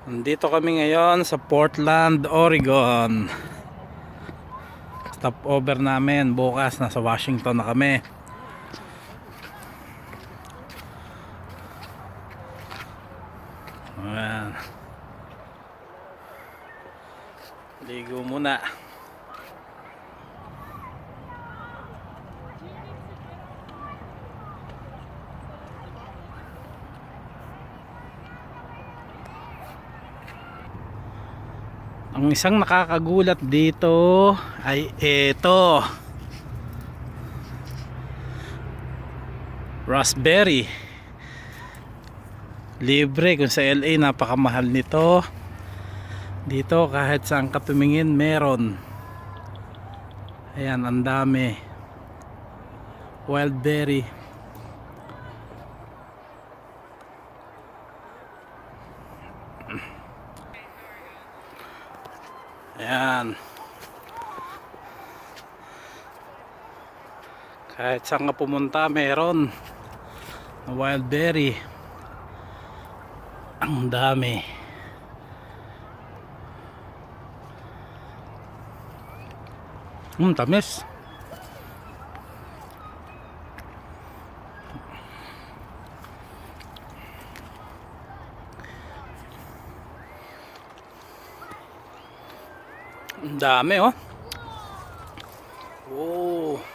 Nandito kami ngayon sa Portland, Oregon. Stopover namin bukas, nasa Washington na kami. Ayan. Ligo muna. Ang isang nakakagulat dito ay ito. Raspberry. Libre kung sa LA napakamahal nito. Dito kahit saan ka tumingin meron. Ayan, ang dami. Wild berry. Ayan. Kahit saan ka pumunta meron wild berry. Ang dami. Tamis. Ang dami, oh. Oh.